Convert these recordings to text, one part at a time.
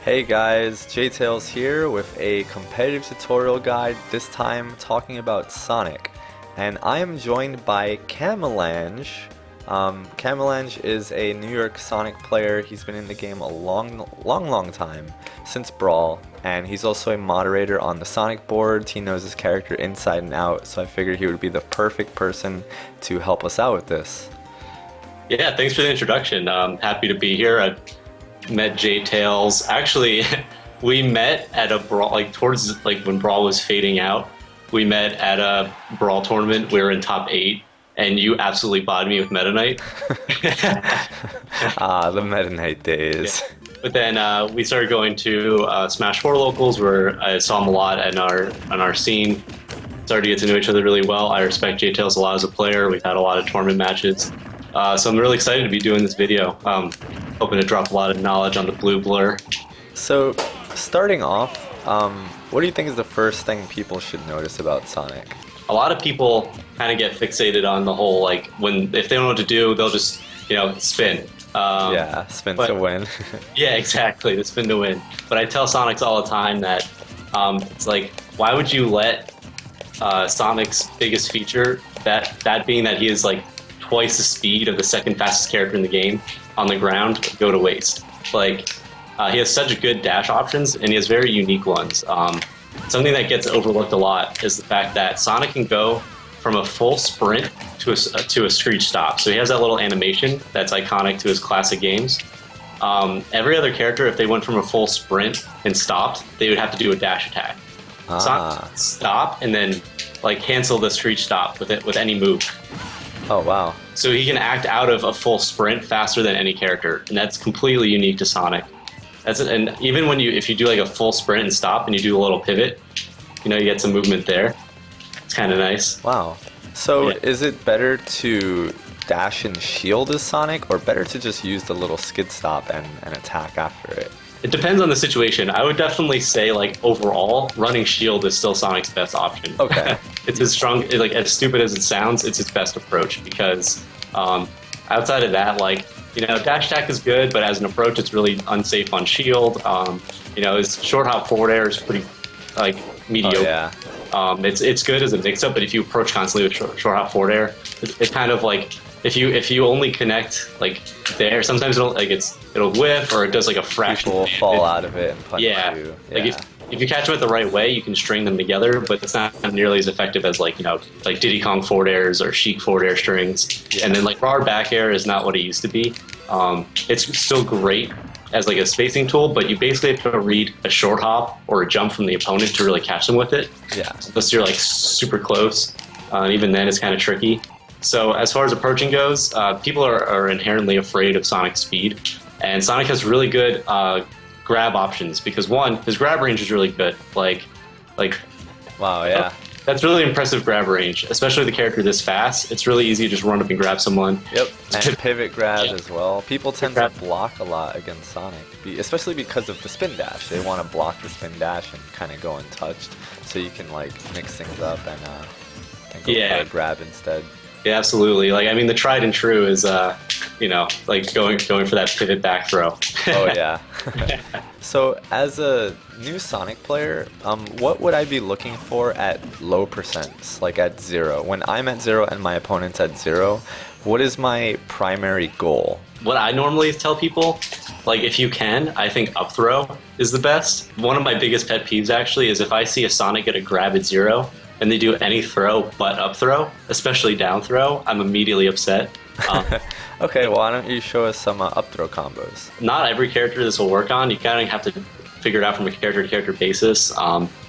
Hey guys, JTails here with a competitive tutorial guide, this time talking about Sonic. And I am joined by Camalange. Camalange is a New York Sonic player. He's been in the game a long time, since Brawl. And he's also a moderator on the Sonic boards. He knows his character inside and out, so I figured he would be the perfect person to help us out with this. Yeah, thanks for the introduction. I'm happy to be here. I've met JTails. Actually, we met at a Brawl, towards when Brawl was fading out. We met at a Brawl tournament. We were in top 8, and you absolutely bodied me with Meta Knight. The Meta Knight days. Yeah. But then we started going to Smash 4 locals, where I saw him a lot on our scene. Started to get to know each other really well. I respect JTails a lot as a player. We've had a lot of tournament matches. So I'm really excited to be doing this video. Hoping to drop a lot of knowledge on the blue blur. So, starting off, what do you think is the first thing people should notice about Sonic? A lot of people kind of get fixated on the whole, if they don't know what to do, they'll just, spin. Yeah, spin to win. Yeah, exactly, the spin to win. But I tell Sonics all the time that it's like, why would you let Sonic's biggest feature, that being that he is twice the speed of the second fastest character in the game on the ground, go to waste? He has such good dash options, and he has very unique ones. Something that gets overlooked a lot is the fact that Sonic can go from a full sprint to a screech stop. So he has that little animation that's iconic to his classic games. Every other character, if they went from a full sprint and stopped, they would have to do a dash attack. Sonic stop and then cancel the screech stop with any move. Oh wow. So he can act out of a full sprint faster than any character, and that's completely unique to Sonic. And even if you do a full sprint and stop and you do a little pivot, you get some movement there. It's kind of nice. Wow. So Yeah. is it better to dash and shield as Sonic, or better to just use the little skid stop and attack after it? It depends on the situation. I would definitely say, overall, running shield is still Sonic's best option. Okay. It's as strong, as stupid as it sounds, it's his best approach, because outside of that, dash attack is good, but as an approach, it's really unsafe on shield. His short hop forward air is pretty, mediocre. Oh, yeah. It's good as a mix-up, but if you approach constantly with short hop forward air, it's kind of if you only connect there, sometimes it'll whiff, or it does a fraction. People fall out of it and punch you. Yeah. If you catch them at the right way, you can string them together, but it's not nearly as effective as Diddy Kong forward airs or Sheik forward air strings. Yeah. And then raw back air is not what it used to be. It's still great as a spacing tool, but you basically have to read a short hop or a jump from the opponent to really catch them with it. Yeah. Unless you're super close. Even then, it's kind of tricky. So as far as approaching goes, people are inherently afraid of Sonic's speed, and Sonic has really good grab options because, one, his grab range is really good. Wow, yeah. That's really impressive grab range, especially the character this fast. It's really easy to just run up and grab someone. Yep, and pivot grab as well. People tend to block a lot against Sonic, especially because of the spin dash. They want to block the spin dash and kind of go untouched, so you can mix things up and go for a grab instead. Yeah, absolutely. The tried and true is, going for that pivot back throw. Oh yeah. So as a new Sonic player, what would I be looking for at low percents, at 0? When I'm at 0 and my opponent's at 0, what is my primary goal? What I normally tell people, if you can, I think up throw is the best. One of my biggest pet peeves actually is if I see a Sonic get a grab at 0, and they do any throw but up throw, especially down throw, I'm immediately upset. Okay, why don't you show us some up throw combos? Not every character this will work on. You kind of have to figure it out from a character-to-character basis.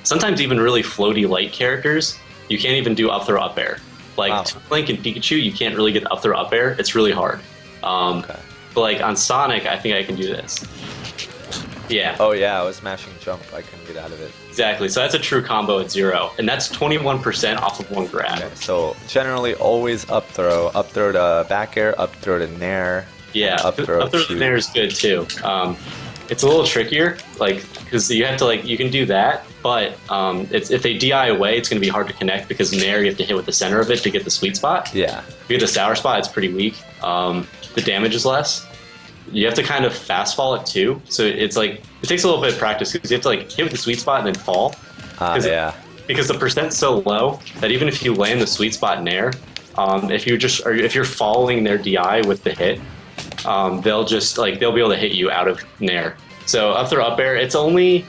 Sometimes even really floaty light characters, you can't even do up throw up air. Wow. Link and Pikachu, you can't really get up throw up air. It's really hard. Okay. But on Sonic, I think I can do this. Yeah. Oh yeah, I was mashing jump. I couldn't get out of it. Exactly. So that's a true combo at 0, and that's 21% off of one grab. Okay, so generally always up throw to back air, up throw to nair. Yeah, up throw to nair is good too. It's a little trickier, because you have to you can do that, but if they DI away, it's going to be hard to connect because nair you have to hit with the center of it to get the sweet spot. Yeah. If you get the sour spot, it's pretty weak. The damage is less. you have to kind of fast fall it too. So it's like it takes a little bit of practice because you have to like hit with the sweet spot and then fall. Yeah. Because the percent's so low that even if you land the sweet spot in air, if you're following their DI with the hit, they'll be able to hit you out of nair. So up throw up air, it's only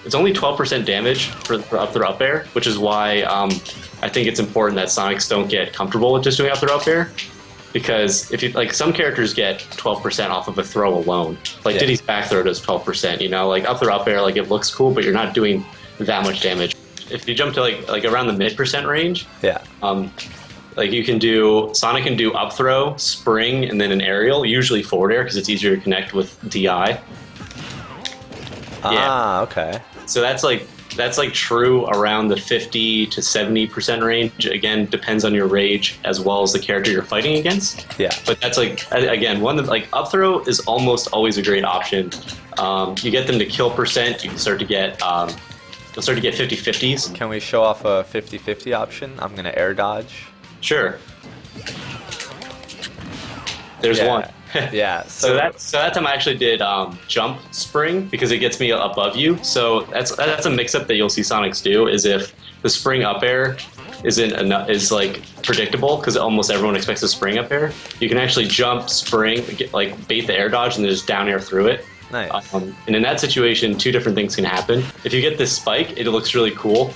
12% damage for up throw up air, which is why I think it's important that Sonics don't get comfortable with just doing up throw up air, because if you like some characters get 12% off of a throw alone. Like Diddy's back throw does 12%. You know, like up throw up air, like it looks cool, but you're not doing that much damage. If you jump to like around the mid% range, like you can do Sonic can do up throw, spring, and then an aerial, usually forward air because it's easier to connect with DI. Okay. So that's like true around the 50 to 70% range. Again, depends on your rage as well as the character you're fighting against. Yeah. But that's like again one that like up throw is almost always a great option. You get them to kill percent, you can start to get you'll start to get 50-50s. Can we show off a 50-50 option? I'm gonna air dodge. Sure. There's one. Yeah. So that time I actually did jump spring because it gets me above you. So that's a mix-up that you'll see Sonics do is if the spring up air is like predictable because almost everyone expects a spring up air. You can actually jump spring, like bait the air dodge and then just down air through it. Nice. And in that situation, two different things can happen. If you get this spike, it looks really cool.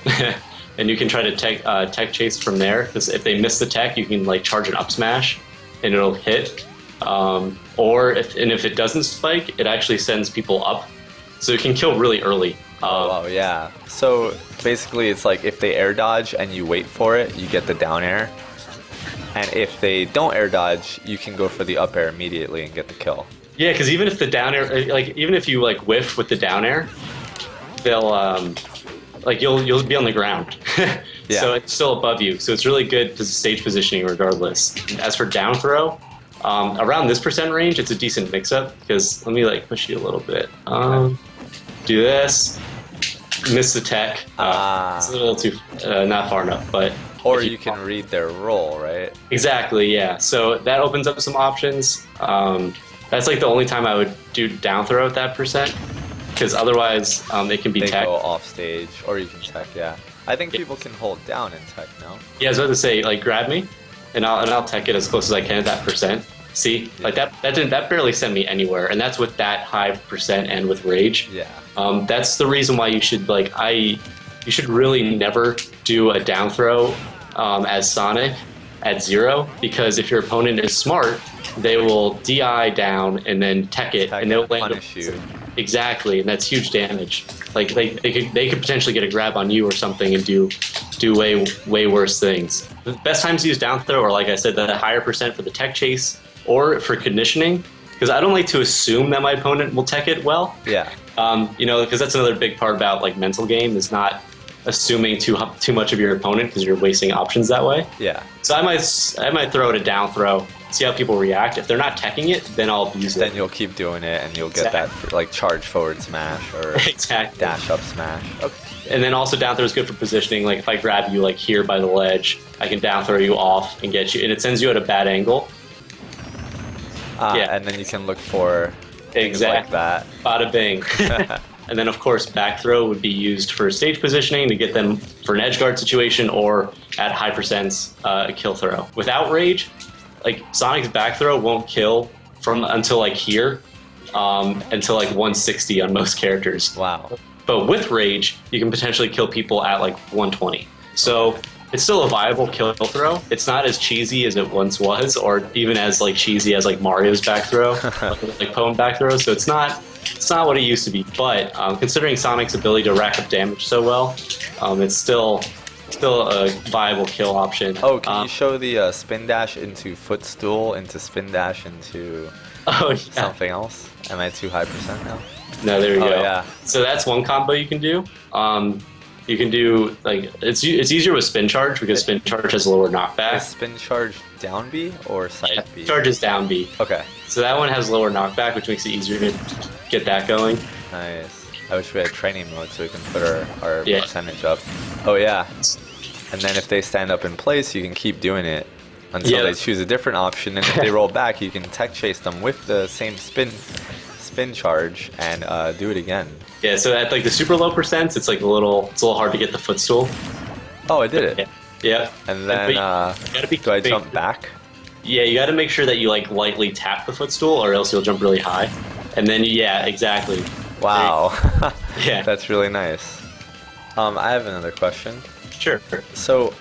And you can try to tech chase from there. Because if they miss the tech, you can like charge an up smash, and it'll hit. Or if it doesn't spike, it actually sends people up, so it can kill really early. Wow, yeah. So basically, it's like if they air dodge and you wait for it, you get the down air. And if they don't air dodge, you can go for the up air immediately and get the kill. Yeah, because even if the down air, like even if you like whiff with the down air, they'll like you'll be on the ground. So it's still above you. So it's really good stage positioning regardless. As for down throw, around this percent range, it's a decent mix-up because let me like push you a little bit. Do this, miss the tech. It's a little too not far enough, but. Or you can read their roll, right? Exactly, yeah. So that opens up some options. That's like the only time I would do down throw at that percent, because otherwise it can be tech. They go off stage, or you can tech, yeah. I think people can hold down in tech, no? Yeah, I was about to say, like, grab me, and I'll tech it as close as I can at that percent. See, like that barely sent me anywhere, and that's with that high percent and with rage. Yeah. That's the reason why you should you should really never do a down throw as Sonic at 0, because if your opponent is smart, they will DI down and then tech it, and they'll land punish you. Exactly, and that's huge damage. Like they could potentially get a grab on you or something and do way worse things. The best times to use down throw are, like I said, the higher percent for the tech chase or for conditioning, because I don't like to assume that my opponent will tech it well. Yeah. Because that's another big part about like mental game is not assuming too much of your opponent because you're wasting options that way. Yeah. So I might throw it a down throw, see how people react. If they're not teching it, then I'll abuse it. Then you'll keep doing it, and you'll get that like charge forward smash or dash up smash. Okay. And then also down throw is good for positioning. Like if I grab you like here by the ledge, I can down throw you off and get you, and it sends you at a bad angle. And then you can look for things like that. Bada bing. And then, of course, back throw would be used for stage positioning to get them for an edge guard situation or at high percents a kill throw. Without rage, like Sonic's back throw won't kill until like here, until like 160 on most characters. Wow. But with rage, you can potentially kill people at like 120. So it's still a viable kill throw. It's not as cheesy as it once was, or even as like cheesy as like Mario's back throw, like Poem back throw. So it's not what it used to be. But considering Sonic's ability to rack up damage so well, it's still a viable kill option. Oh, can you show the spin dash into footstool into spin dash into something else? Am I too high percent now? No, there you go. Yeah. So that's one combo you can do. You can do like it's easier with spin charge because spin charge has lower knockback. Is spin charge down B or side B? Charge is down B. Okay. So that one has lower knockback, which makes it easier to get that going. Nice. I wish we had training mode so we can put our percentage up. Oh yeah. And then if they stand up in place, you can keep doing it until they choose a different option, and if they roll back, you can tech chase them with the same spin charge and do it again. Yeah, so at like the super low percents, it's like a little hard to get the footstool. Oh, I did it. Yeah. And then do I jump back? Yeah, you got to make sure that you like lightly tap the footstool, or else you'll jump really high. And then yeah, exactly. Wow. Yeah, that's really nice. I have another question. Sure. So,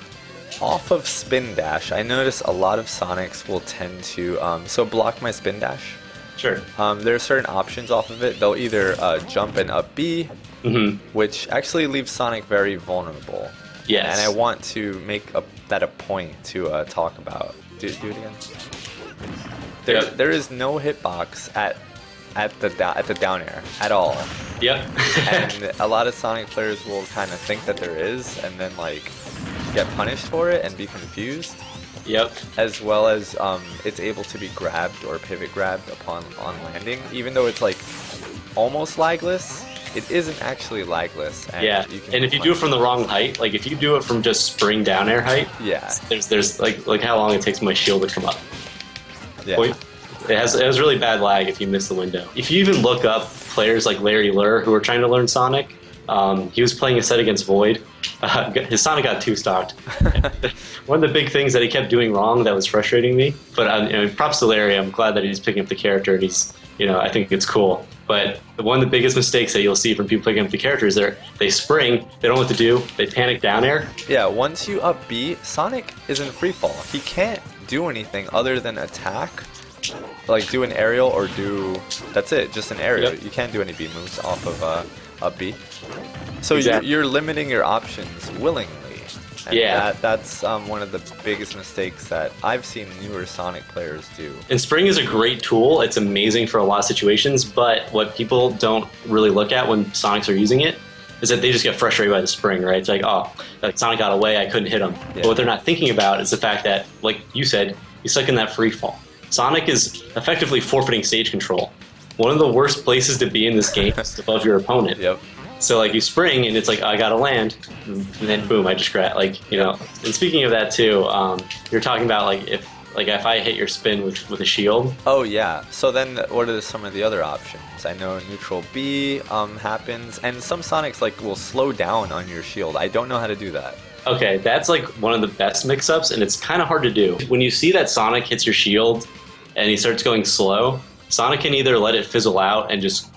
off of spin dash, I notice a lot of Sonics will tend to block my spin dash. Sure. There are certain options off of it. They'll either jump and up B, which actually leaves Sonic very vulnerable. Yes. And I want to make that a point to talk about. Do it again. There is no hitbox at the down air at all. Yep. And a lot of Sonic players will kind of think that there is, and then like get punished for it and be confused. Yep. As well as it's able to be grabbed or pivot grabbed on landing, even though it's like almost lagless. It isn't actually lagless. And yeah, and if you do it from the wrong height, like if you do it from just spring down air height, yeah, there's like how long it takes my shield to come up. Yeah. It has really bad lag if you miss the window. If you even look up players like Larry Lurr who are trying to learn Sonic, he was playing a set against Void. His Sonic got 2-stocked. One of the big things that he kept doing wrong that was frustrating me. But props to Larry. I'm glad that he's picking up the character, and he's I think it's cool. But one of the biggest mistakes that you'll see from people picking up the characters, they spring, they don't know what to do, they panic down air. Yeah, once you up B, Sonic is in free fall. He can't do anything other than attack, like do an aerial or that's it, just an aerial. Yep. You can't do any B moves off of up B. So exactly. You're limiting your options willingly. And yeah, that's one of the biggest mistakes that I've seen newer Sonic players do. And Spring is a great tool. It's amazing for a lot of situations, but what people don't really look at when Sonics are using it is that they just get frustrated by the spring, right? It's like, oh, like Sonic got away, I couldn't hit him. Yeah. But what they're not thinking about is the fact that, like you said, he's stuck in that free fall. Sonic is effectively forfeiting stage control. One of the worst places to be in this game is above your opponent. Yep. So like you spring and it's like, I gotta land, and then boom, I just grab, like, And speaking of that too, you're talking about like if I hit your spin with a shield. Oh yeah. So then what are some of the other options? I know neutral B happens, and some Sonics like will slow down on your shield. I don't know how to do that. Okay, that's like one of the best mix-ups, and it's kind of hard to do. When you see that Sonic hits your shield and he starts going slow, Sonic can either let it fizzle out and just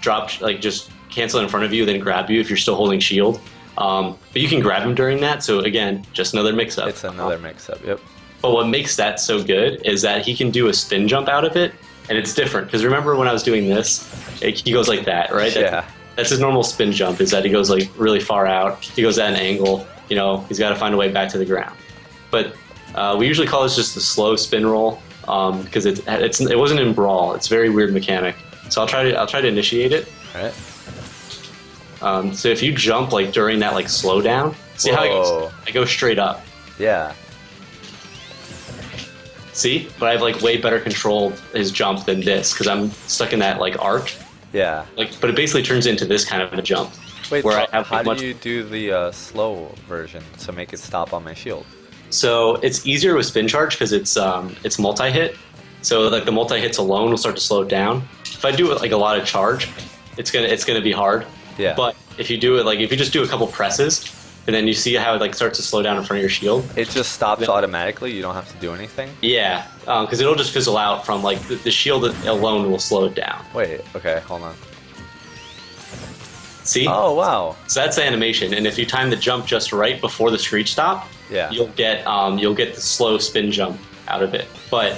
drop, like just cancel it in front of you, then grab you if you're still holding shield. But you can grab him during that, so again, just another mix-up. It's another mix-up, yep. But what makes that so good is that he can do a spin jump out of it, and it's different. Because remember when I was doing this, he goes like that, right? Yeah. That's his normal spin jump, is that he goes like really far out. He goes at an angle, he's got to find a way back to the ground. But we usually call this just the slow spin roll, because it wasn't in Brawl. It's a very weird mechanic. So I'll try to initiate it. All right. So if you jump like during that like slowdown, see how it goes? I go straight up. Yeah. See, but I've like way better controlled his jump than this because I'm stuck in that like arc. Yeah. But it basically turns into this kind of a jump. Wait, how do you do the slow version to make it stop on my shield? So it's easier with spin charge because it's multi-hit. So like the multi-hits alone will start to slow it down. If I do it like a lot of charge, it's gonna be hard. Yeah. But if you do it if you just do a couple presses, and then you see how it like starts to slow down in front of your shield. It just stops automatically. You don't have to do anything. Yeah, because it'll just fizzle out from like the shield alone will slow it down. Wait. Okay. Hold on. See? Oh wow. So that's the animation, and if you time the jump just right before the screech stop, yeah, you'll get the slow spin jump out of it. But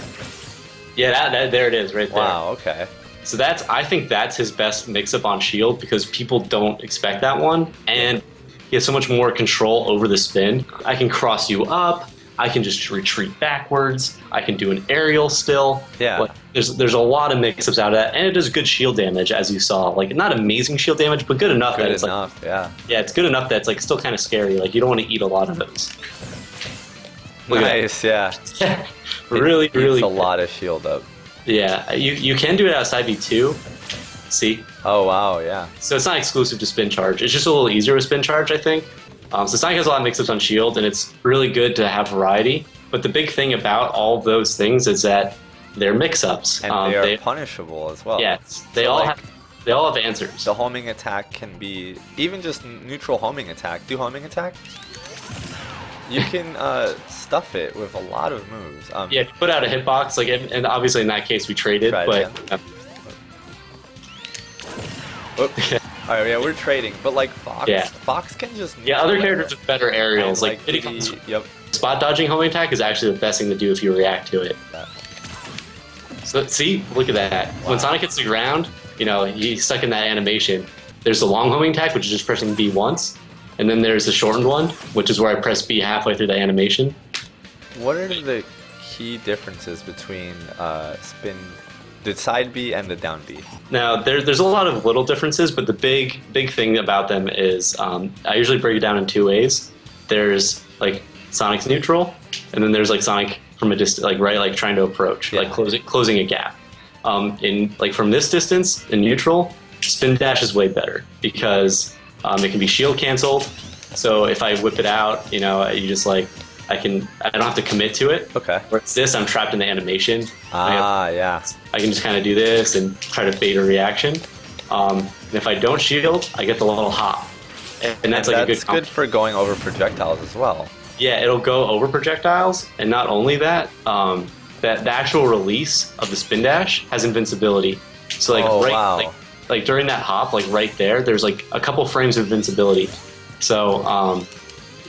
yeah, that there it is right there. Wow. Okay. So I think that's his best mix-up on shield because people don't expect that one, and he has so much more control over the spin. I can cross you up. I can just retreat backwards. I can do an aerial still. Yeah. Like, there's a lot of mix-ups out of that, and it does good shield damage, as you saw. Like, not amazing shield damage, but good enough. Good enough, yeah. Yeah, it's good enough that it's like still kind of scary. Like, you don't want to eat a lot of those. Nice, yeah. Really, it's a lot of shield up. Yeah, you can do it outside B2. See? Oh, wow, yeah. So it's not exclusive to spin charge. It's just a little easier with spin charge, I think. So Sonic has a lot of mix-ups on shield, and it's really good to have variety. But the big thing about all of those things is that they're mix-ups. And they are punishable as well. Yes, So, they all have answers. the homing attack can be even just neutral homing attack. Do homing attack? You can stuff it with a lot of moves. Yeah, if you put out a hitbox, like, and obviously in that case we traded, Try it but Oops. Alright, yeah, we're trading, but like Fox, Yeah. Fox can just yeah, other neutral characters with better aerials, and, like Diddy Kong's yep. spot dodging homing attack is actually the best thing to do if you react to it. So see, look at that. Wow. When Sonic hits the ground, you know, he's stuck in that animation. There's the long homing attack, which is just pressing B once, and then there's the shortened one, which is where I press B halfway through the animation. What are the key differences between the side B and the down B? Now, there's a lot of little differences, but the big thing about them is I usually break it down in two ways. There's like Sonic's neutral, and then there's like Sonic from a distance, like right, like trying to approach, Yeah. like closing a gap. In like from this distance in neutral, spin dash is way better because it can be shield canceled. So if I whip it out, you know, you just like I don't have to commit to it. Okay. Whereas this, I'm trapped in the animation. Yeah. I can just kind of do this and try to bait a reaction. And if I don't shield, I get the little hop, and that's like a That's good for going over projectiles as well. Yeah, it'll go over projectiles, and not only that, that the actual release of the spin dash has invincibility. So like wow. like during that hop, like right there, there's like a couple frames of invincibility. So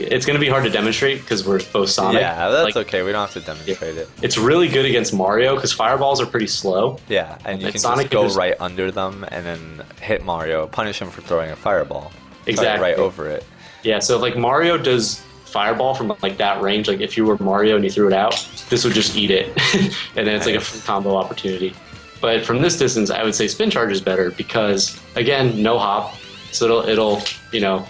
it's going to be hard to demonstrate because we're both Sonic. Yeah, that's like, okay. We don't have to demonstrate it. It's really good against Mario because fireballs are pretty slow. Yeah, and you And can Sonic just go can just- right under them and then hit Mario, punish him for throwing a fireball. Exactly. Right over it. Yeah, so if like Mario does fireball from like that range, like if you were Mario and you threw it out, this would just eat it, and then it's like a free combo opportunity. But from this distance, I would say spin charge is better because again, no hop, so it'll you know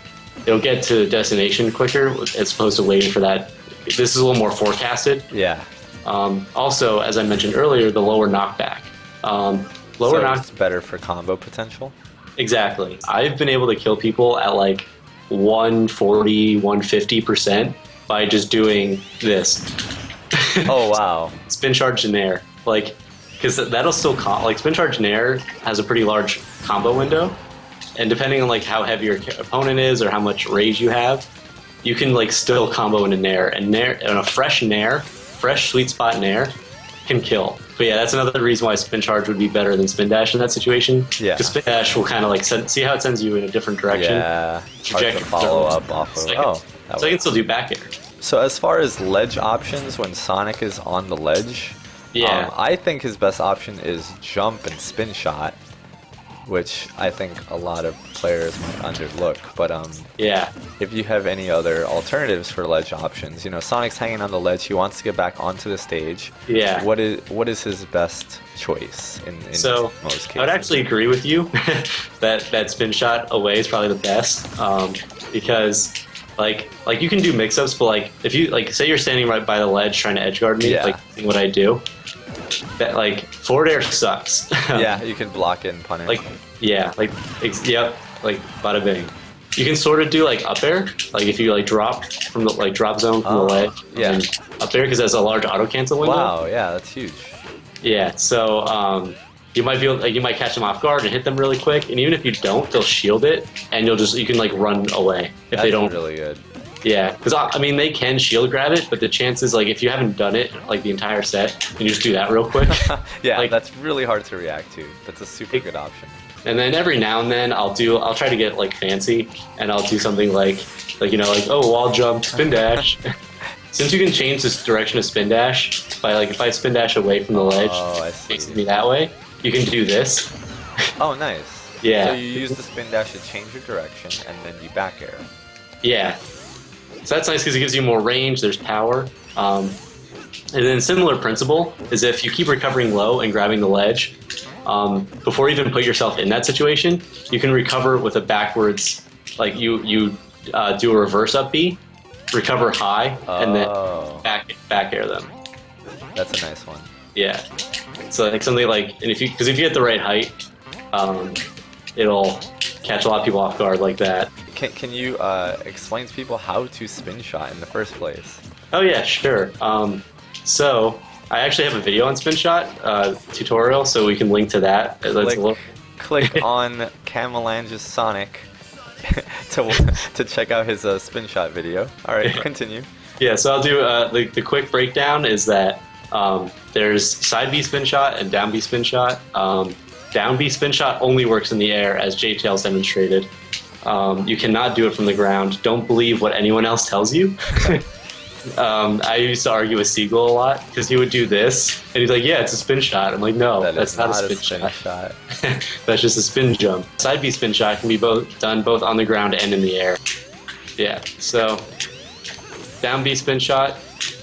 it'll get to destination quicker as opposed to waiting for that. This is a little more forecasted. Yeah. Also, as I mentioned earlier, the lower knockback. So it's better for combo potential. Exactly. I've been able to kill people at like 140, 150% by just doing this. Oh wow. Spin charge in air. Like, because that'll still, like, spin charge in air has a pretty large combo window. And depending on like how heavy your opponent is or how much rage you have, you can like still combo in a nair. And a fresh nair, fresh sweet spot nair can kill. But yeah, that's another reason why spin charge would be better than spin dash in that situation. Yeah. Because spin dash will kind of like see how it sends you in a different direction. Yeah. Hard to Trajectory follow up off of. So I that can still do back air. So as far as ledge options, when Sonic is on the ledge, Yeah. I think his best option is jump and spin shot, which I think a lot of players might underlook. But Yeah. if you have any other alternatives for ledge options, you know, Sonic's hanging on the ledge. He wants to get back onto the stage. Yeah. What is his best choice in So most cases? I would actually agree with you that spin shot away is probably the best because like you can do mix-ups, but like if you like say you're standing right by the ledge trying to edge guard me, Yeah. like seeing what I do, that like forward air sucks. Yeah, you can block it and punish. Like yeah, like yep, like bada bing. You can sort of do like up air, like if you like drop from the like drop zone from the ledge, yeah. and up air because that's a large auto cancel window. Wow, yeah, that's huge. Yeah, so you might be able, like, you might catch them off guard and hit them really quick, and even if you don't, they'll shield it, and you can like run away if That's they don't. really good. Yeah, because I mean they can shield grab it, but the chances like if you haven't done it like the entire set, and you just do that real quick. Yeah, like, that's really hard to react to. That's a super good option. and then every now and then I'll try to get like fancy, and I'll do something like you know like oh wall jump spin dash. Since you can change this direction of spin dash by like if I spin dash away from the ledge, I facing see. me that way, you can do this. Oh, nice. Yeah. So you use the spin dash to change your direction, and then you back air. Yeah. So that's nice because it gives you more range, there's power. And then similar principle is if you keep recovering low and grabbing the ledge, before you even put yourself in that situation, you can recover with a backwards, like you do a reverse up B, recover high, and then back air them. That's a nice one. Yeah. So like something like, and if you hit the right height, it'll catch a lot of people off guard like that. Can you explain to people how to spin shot in the first place? Oh yeah, sure. So I actually have a video on spin shot tutorial, so we can link to that. That's a little... Click on Camalange's Sonic to check out his spin shot video. All right, continue. Yeah, so I'll do the quick breakdown is that there's side B spin shot and down B spin shot. Down B spin shot only works in the air, as J-Tails demonstrated. You cannot do it from the ground. Don't believe what anyone else tells you. I used to argue with Siegel a lot because he would do this, and he's like, "Yeah, it's a spin shot." I'm like, "No, that's not a spin shot. That's just a spin jump." Side B spin shot can be done both on the ground and in the air. Yeah, so down B spin shot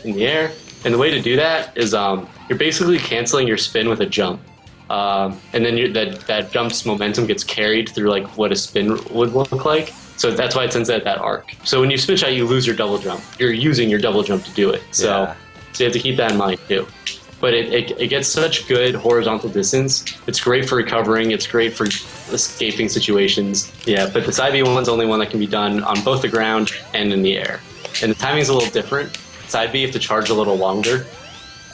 in the air, and the way to do that is you're basically canceling your spin with a jump, and then that jump's momentum gets carried through like what a spin would look like. So that's why it sends out that arc. So when you spin shot, you lose your double jump. You're using your double jump to do it. So you have to keep that in mind too. But it gets such good horizontal distance. It's great for recovering. It's great for escaping situations. Yeah, but the side B one's the only one that can be done on both the ground and in the air. And the timing's a little different. Side B, you have to charge a little longer.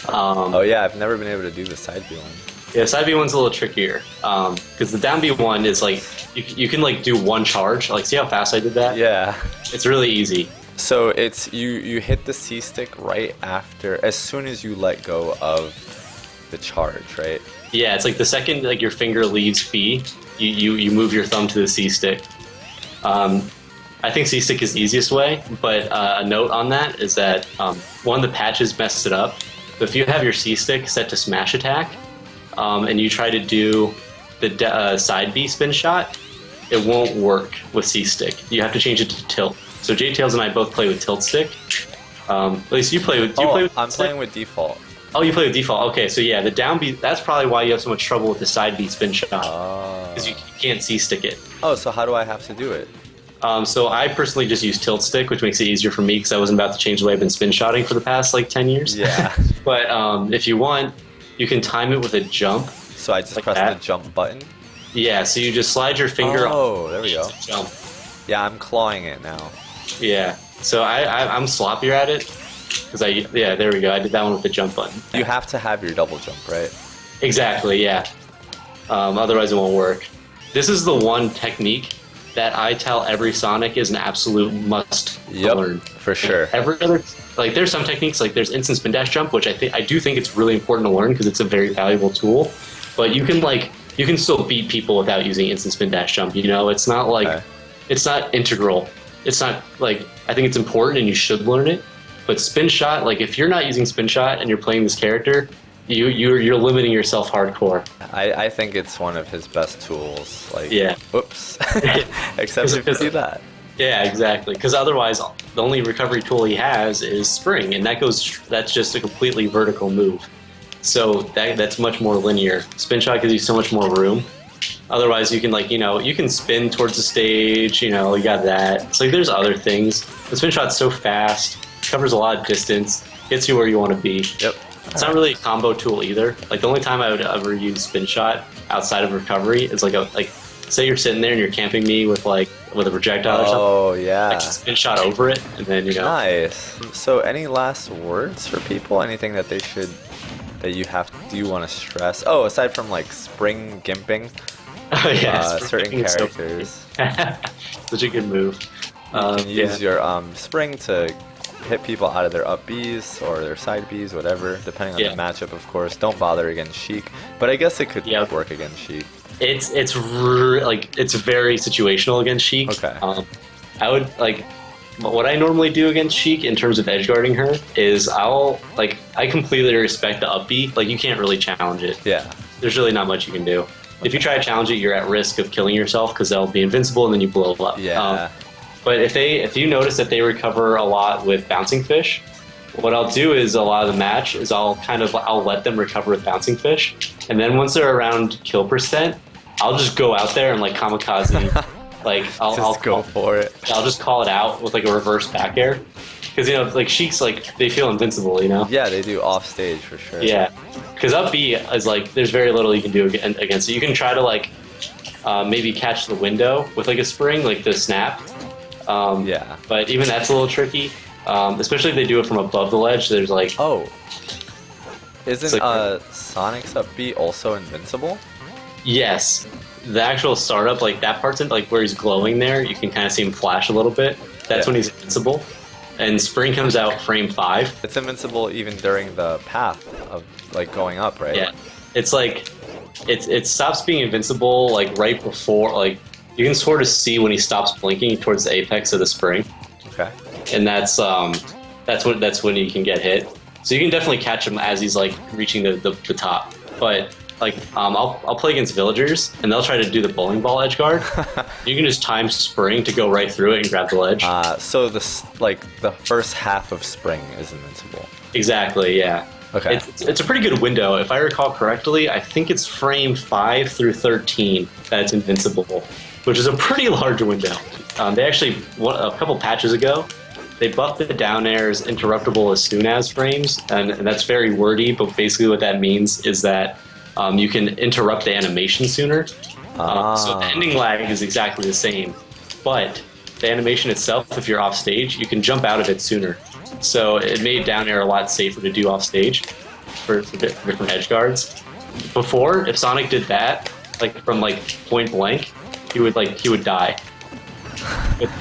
Oh yeah, I've never been able to do the side B one. Yeah, side B one's a little trickier because the down B one is like you can like do one charge. Like, see how fast I did that? Yeah, it's really easy. So it's you hit the C stick right after, as soon as you let go of the charge, right? Yeah, it's like the second like your finger leaves B, you move your thumb to the C stick. I think C stick is the easiest way, but a note on that is that one, the patches messed it up. But if you have your C stick set to smash attack, and you try to do the side B spin shot, it won't work with C stick. You have to change it to tilt. So J-Tails and I both play with tilt stick. At least you play with. I'm playing with default. Oh, you play with default. Okay, so yeah, the down B. That's probably why you have so much trouble with the side B spin shot, because you can't C stick it. Oh, so how do I have to do it? So I personally just use tilt stick, which makes it easier for me because I wasn't about to change the way I've been spin shotting for the past like 10 years. Yeah. But if you want, you can time it with a jump. So I just like press that. the jump button? Yeah, so you just slide your finger Oh, there we go. Jump. Yeah, I'm clawing it now. Yeah, so I'm sloppier at it because there we go. I did that one with the jump button. You have to have your double jump, right? Exactly, yeah. Otherwise it won't work. This is the one technique that I tell every Sonic is an absolute must learn. For sure. Every other, like, there's some techniques, like there's instant spin dash jump, which I do think it's really important to learn because it's a very valuable tool. But you can still beat people without using instant spin dash jump. You know, it's not like it's not integral. It's not like, I think it's important and you should learn it. But spin shot, like if you're not using spin shot and you're playing this character, you're limiting yourself hardcore. I think it's one of his best tools. Like, yeah. Oops. Except if you see that. Yeah, exactly. Because otherwise, the only recovery tool he has is spring, and that's just a completely vertical move. So that's much more linear. Spin shot gives you so much more room. Otherwise, you can you can spin towards the stage. You got that. It's like there's other things. The spin shot's so fast, covers a lot of distance, gets you where you want to be. Yep. It's not really a combo tool either. Like the only time I would ever use spin shot outside of recovery is like say you're sitting there and you're camping me with a projectile or something. Oh yeah. I just spin shot over it and then Nice. So any last words for people? Anything that do you want to stress? Oh, aside from like spring gimping. Oh yeah. Certain characters. Such a good move. You can use your spring to hit people out of their up Bs or their side Bs, whatever, depending on the matchup, of course. Don't bother against Sheik, but I guess it could work against Sheik. It's very situational against Sheik. Okay. I would what I normally do against Sheik in terms of edge guarding her is I completely respect the up B. Like you can't really challenge it. Yeah. There's really not much you can do. Okay. If you try to challenge it, you're at risk of killing yourself because they'll be invincible and then you blow up. Yeah. But if you notice that they recover a lot with bouncing fish, what I'll do is a lot of the match is I'll let them recover with bouncing fish, and then once they're around kill percent, I'll just go out there and like kamikaze, I'll go for it. I'll just call it out with like a reverse back air, because like Sheik's they feel invincible, Yeah, they do off stage for sure. Yeah, because up B is there's very little you can do against it. You can try to maybe catch the window with like a spring, like the snap. But even that's a little tricky. Especially if they do it from above the ledge. There's like Oh, isn't like- Sonic's up B also invincible? yes, the actual startup, like that part's in like where he's glowing there. You can kind of see him flash a little bit. That's Yeah. when he's invincible. And Spring comes out frame 5. It's invincible even during the path of like going up, right? Yeah, it's like it stops being invincible like right before like you can sort of see when he stops blinking towards the apex of the spring, Okay. and that's when he can get hit. So you can definitely catch him as he's like reaching the top. But like I'll play against villagers and they'll try to do the bowling ball edge guard. You can just time Spring to go right through it and grab the ledge. So the first half of Spring is invincible. Exactly, yeah. Okay. It's a pretty good window. If I recall correctly, I think it's frame 5 through 13 that it's invincible, which is a pretty large window. They actually, a couple patches ago, they buffed the down airs interruptible as soon as frames, and that's very wordy, but basically what that means is that you can interrupt the animation sooner. So the ending lag is exactly the same, but the animation itself, if you're off stage, you can jump out of it sooner. So it made down air a lot safer to do off stage for different edge guards. Before, if Sonic did that, like from like point blank, he would die.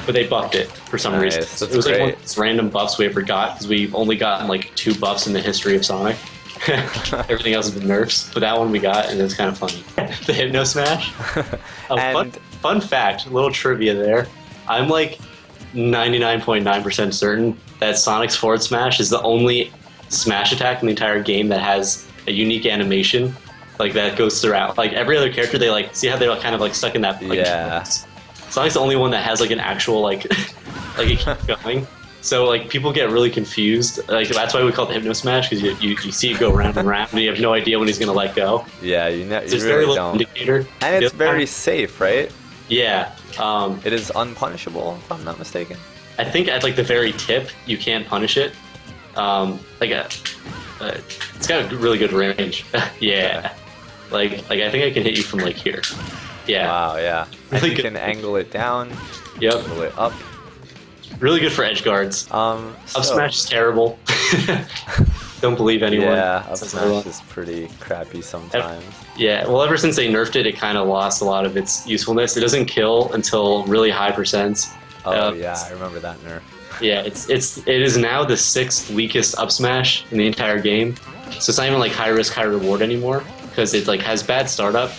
But they buffed it for some Nice, reason. that's It was like one great. of those random buffs we ever got because we've only gotten like 2 buffs in the history of Sonic. Everything else has been nerfs, but that one we got, and it's kind of funny. The Hypno Smash. And- Fun fact, little trivia there. I'm like 99.9% certain that Sonic's forward smash is the only smash attack in the entire game that has a unique animation, like that goes throughout. Like every other character, they like see how they're kind of like stuck in that. Like, Yeah. Sonic's the only one that has like an actual like like it keeps going. So like people get really confused. Like that's why we call it the Hypno Smash because you see it go round and round and you have no idea when he's gonna let go. Yeah, you There's really very little don't. indicator. And it's The other very part- safe, right? yeah. It is unpunishable, if I'm not mistaken. I think at like the very tip, you can punish it. It's got a really good range. Yeah, like I think I can hit you from like here. Yeah, Wow, yeah. And Really you good. can angle it down, yep, angle it up. really good for edge guards. Up smash is terrible. Don't believe anyone. Yeah, up Says smash everyone. is pretty crappy sometimes. Yeah, well, ever since they nerfed it, it kind of lost a lot of its usefulness. It doesn't kill until really high percents. Oh yeah, I remember that nerf. Yeah, it is now the 6th weakest up smash in the entire game. So it's not even like high risk, high reward anymore because it like has bad startup.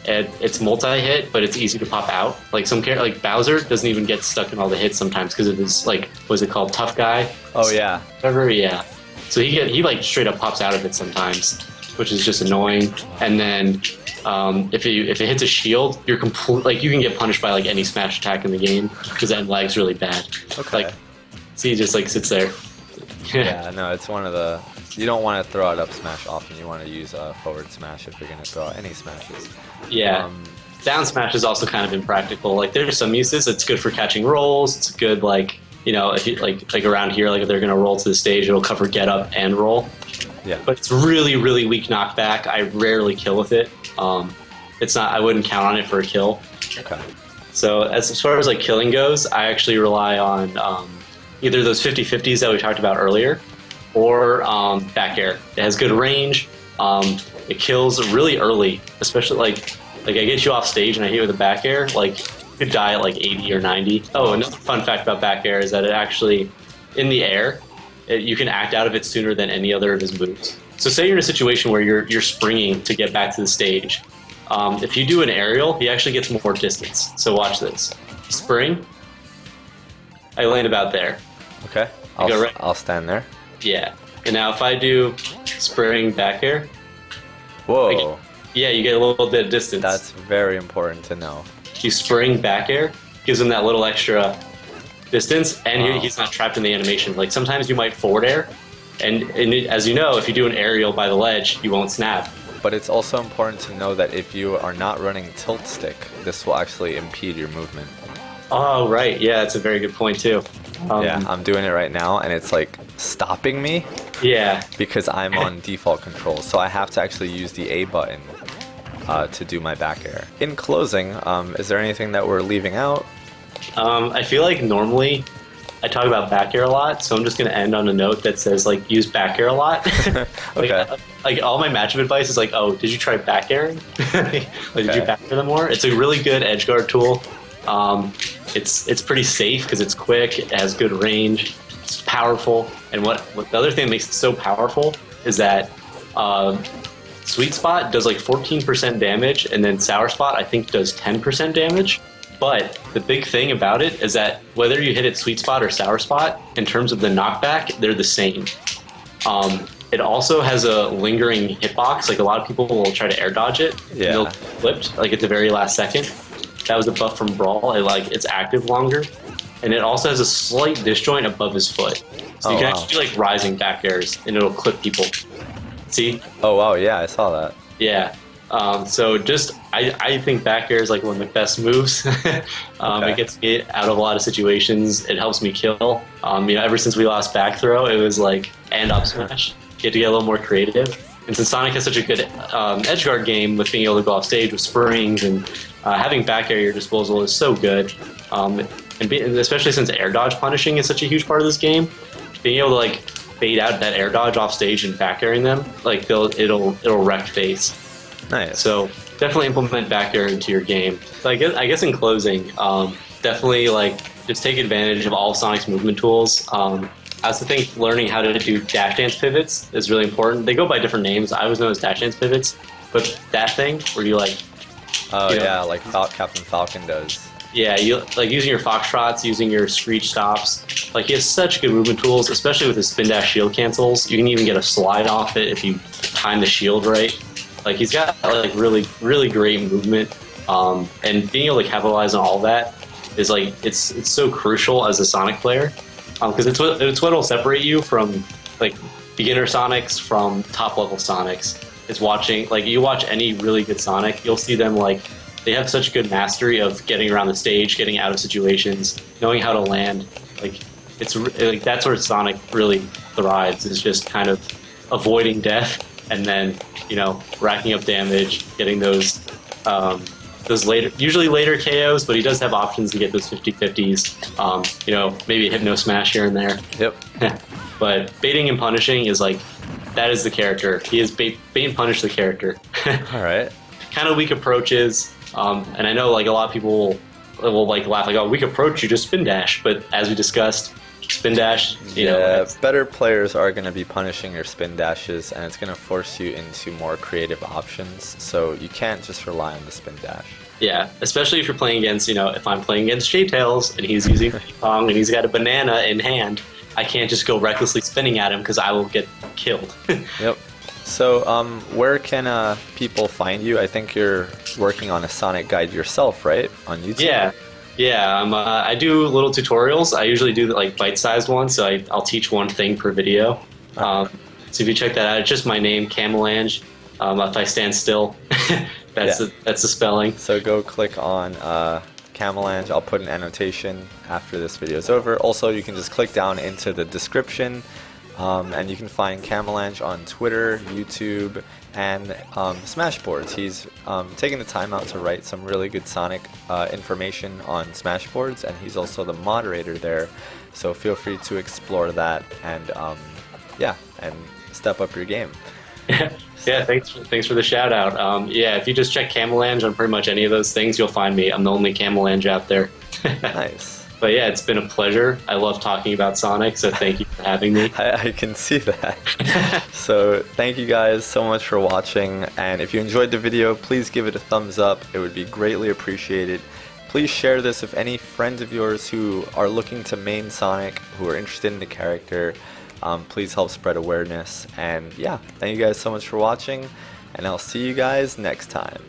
And it's multi-hit, but it's easy to pop out. Like some character, like Bowser, doesn't even get stuck in all the hits sometimes because of his like, what's it called, tough guy? Oh yeah. Whatever, yeah. So he like straight up pops out of it sometimes, which is just annoying. And then if it hits a shield, you're like you can get punished by like any smash attack in the game because that lag's really bad. Okay. Like, see, he just like sits there. Yeah, no, it's one of the. You don't want to throw out up smash often. You want to use a forward smash if you're going to throw out any smashes. Yeah. Down smash is also kind of impractical. Like there's some uses. It's good for catching rolls. It's good like if you like around here, like if they're gonna roll to the stage, it'll cover get up and roll. Yeah. But it's really, really weak knockback. I rarely kill with it. It's not. I wouldn't count on it for a kill. Okay. So as far as like killing goes, I actually rely on either those 50-50s that we talked about earlier, or back air. It has good range. It kills really early, especially like I get you off stage and I hit you with a back air. Like you could die at like 80 or 90. Oh, another fun fact about back air is that it actually, in the air, you can act out of it sooner than any other of his moves. So say you're in a situation where you're springing to get back to the stage. If you do an aerial, he actually gets more distance. So watch this. Spring. I land about there. Okay. go right- I'll stand there. Yeah. And now if I do spring back air, Whoa. yeah, you get a little bit of distance. That's very important to know. You spring back air, gives him that little extra distance, and Wow. he's not trapped in the animation. Like sometimes you might forward air, and as you know, if you do an aerial by the ledge, you won't snap. But it's also important to know that if you are not running tilt stick, this will actually impede your movement. Oh, right. Yeah, that's a very good point too. Yeah, I'm doing it right now, and it's like stopping me Yeah. because I'm on default control. So I have to actually use the A button to do my back air. In closing, is there anything that we're leaving out? I feel like normally I talk about back air a lot, so I'm just going to end on a note that says, like, use back air a lot. Okay. Like all my matchup advice is like, oh, did you try back airing? Like, did you back air them more? It's a really good edge guard tool. It's pretty safe because it's quick, it has good range, it's powerful, and what the other thing that makes it so powerful is that Sweet Spot does like 14% damage, and then Sour Spot I think does 10% damage. But the big thing about it is that whether you hit it Sweet Spot or Sour Spot, in terms of the knockback, they're the same. It also has a lingering hitbox. Like a lot of people will try to air dodge it. Yeah. And they'll flipped like at the very last second. That was a buff from Brawl. It's active longer, and it also has a slight disjoint above his foot, so you can actually do like rising back airs, and it'll clip people. See? Oh wow, yeah, I saw that. Yeah. So I think back air is like one of the best moves. It gets me out of a lot of situations. It helps me kill. Ever since we lost back throw, it was like and up smash. You have to get a little more creative. And since Sonic has such a good edge guard game with being able to go off stage with springs and having back air at your disposal is so good. And especially since air dodge punishing is such a huge part of this game, being able to like bait out that air dodge off stage and back airing them, like it'll wreck face. Nice. So definitely implement back air into your game. So I guess in closing, definitely like just take advantage of all of Sonic's movement tools. I also think learning how to do dash dance pivots is really important. They go by different names. I always know as dash dance pivots, but that thing where you like, like Captain Falcon does. Yeah, you like using your foxtrots, using your screech stops. Like he has such good movement tools, especially with his spin dash shield cancels. You can even get a slide off it if you time the shield right. Like he's got like really, really great movement, and being able to capitalize on all that is like it's so crucial as a Sonic player, because it's what'll separate you from like beginner Sonics from top level Sonics. Is watching like you watch any really good Sonic, you'll see them like they have such good mastery of getting around the stage, getting out of situations, knowing how to land. Like it's like that's where Sonic really thrives. Is just kind of avoiding death and then racking up damage, getting those later, usually later KOs, but he does have options to get those 50-50s. Maybe a Hypno Smash here and there. Yep. But baiting and punishing is like that is the character. He is bait and punish the character. All right. Kind of weak approaches, and I know like a lot of people will like laugh like, oh, weak approach, you just spin dash. But as we discussed, spin dash, better players are going to be punishing your spin dashes, and it's going to force you into more creative options. So you can't just rely on the spin dash. Yeah, especially if you're playing against, if I'm playing against J-Tails and he's using ping pong and he's got a banana in hand, I can't just go recklessly spinning at him because I will get killed. Yep. So, where can people find you? I think you're working on a Sonic guide yourself, right? On YouTube? Yeah. I do little tutorials. I usually do like bite-sized ones, so I'll teach one thing per video. So if you check that out, it's just my name, Camalange. If I stand still, that's the spelling. So go click on Camalange. I'll put an annotation after this video is over. Also, you can just click down into the description. And you can find Camalange on Twitter, YouTube, and Smashboards. He's taken the time out to write some really good Sonic information on Smashboards, and he's also the moderator there. So feel free to explore that and and step up your game. Yeah, thanks for the shout out. If you just check Camalange on pretty much any of those things, you'll find me. I'm the only Camalange out there. Nice. But yeah, it's been a pleasure. I love talking about Sonic, so thank you for having me. I can see that. So thank you guys so much for watching, and if you enjoyed the video, please give it a thumbs up. It would be greatly appreciated. Please share this with any friends of yours who are looking to main Sonic, who are interested in the character. Please help spread awareness. And yeah, thank you guys so much for watching, and I'll see you guys next time.